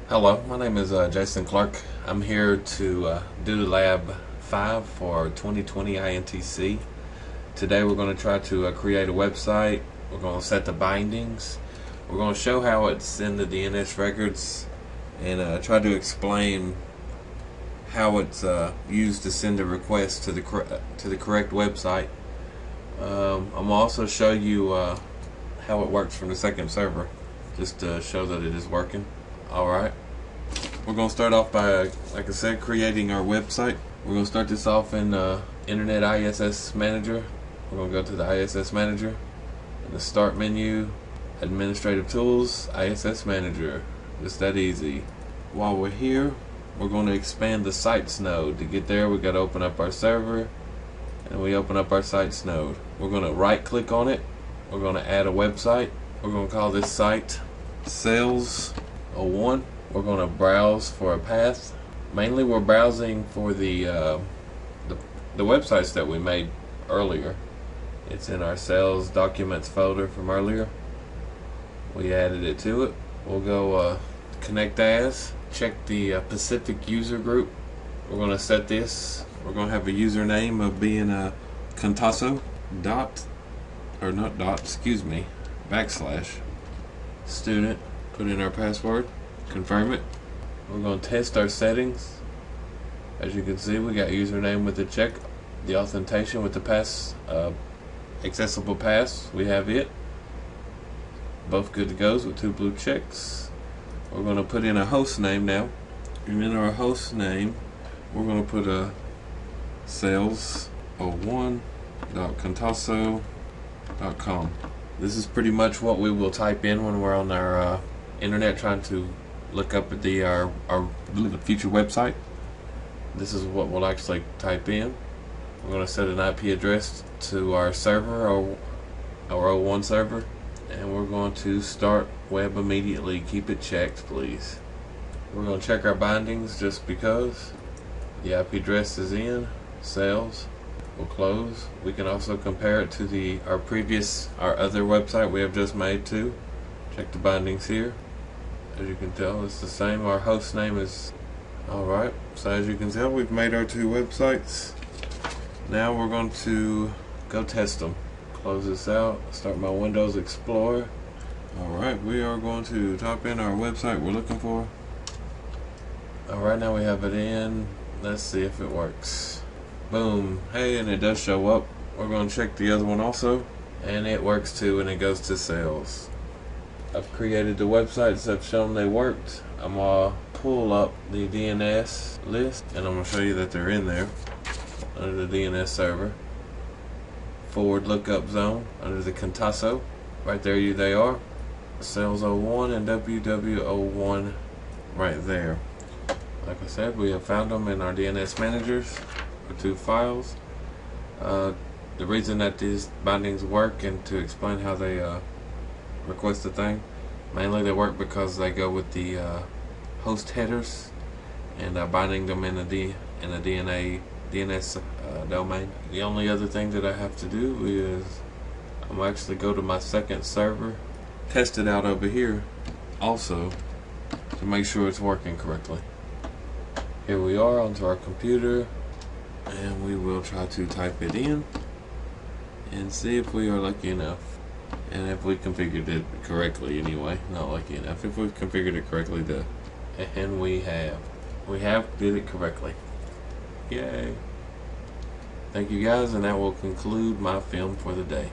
Hello, my name is Jason Clark. I'm here to do the Lab 5 for 2020 INTC. Today we're going to try to create a website. We're going to set the bindings. We're going to show how it's in the DNS records and try to explain how it's used to send a request to the correct website. I'm also show you how it works from the second server, just to show that it is working. Alright, we're going to start off by, like I said, creating our website. We're going to start this off in Internet ISS Manager. We're going to go to the ISS Manager, in the Start menu, Administrative Tools, ISS Manager. Just that easy. While we're here, we're going to expand the Sites node. To get there, we got to open up our server, and we open up our Sites node. We're going to right click on it. We're going to add a website. We're going to call this site Sales01. We're going to browse for a path. Mainly we're browsing for the websites that we made earlier. It's in our sales documents folder from earlier. We added it to it. We'll go connect as. Check the Pacific user group. We're going to set this. We're going to have a username of being a Contasso / student. Put in our password. Confirm it. We're going to test our settings. As you can see, we got username with the check, the authentication with the pass, accessible pass. We have it. Both good to go with 2 blue checks. We're going to put in a host name now. And in our host name, we're going to put a sales01.contasso.com. This is pretty much what we will type in when we're on our internet trying to look up at our future website. This is what we'll actually type in. We're going to set an IP address to our server, our O1 server, and we're going to start web immediately. Keep it checked, please. We're going to check our bindings just because. The IP address is in. Sales. We'll close. We can also compare it to our other website we have just made too. Check the bindings here. As you can tell, it's the same. Our host name is alright. So as you can tell, we've made our 2 websites. Now we're going to go test them. Close this out. Start my Windows Explorer. Alright, we are going to type in our website we're looking for. Alright, now we have it in. Let's see if it works. Boom. Hey, and it does show up. We're going to check the other one also. And it works too, and it goes to sales. I've created the websites that have shown they worked. I'm going to pull up the DNS list, and I'm going to show you that they're in there. Under the DNS server. Forward lookup zone. Under the Contasso. Right there they are. Sales01 and WW01 right there. Like I said, we have found them in our DNS managers. 2 files. The reason that these bindings work, and to explain how they request the thing, mainly they work because they go with the host headers and binding them in a DNS domain. The only other thing that I have to do is I'm actually go to my second server, test it out over here also to make sure it's working correctly. Here we are onto our computer, and we will try to type it in and see if we are lucky enough, and if we configured it correctly anyway. Not lucky enough, if we've configured it correctly, and we have did it correctly. Yay. Thank you guys, and that will conclude my film for the day.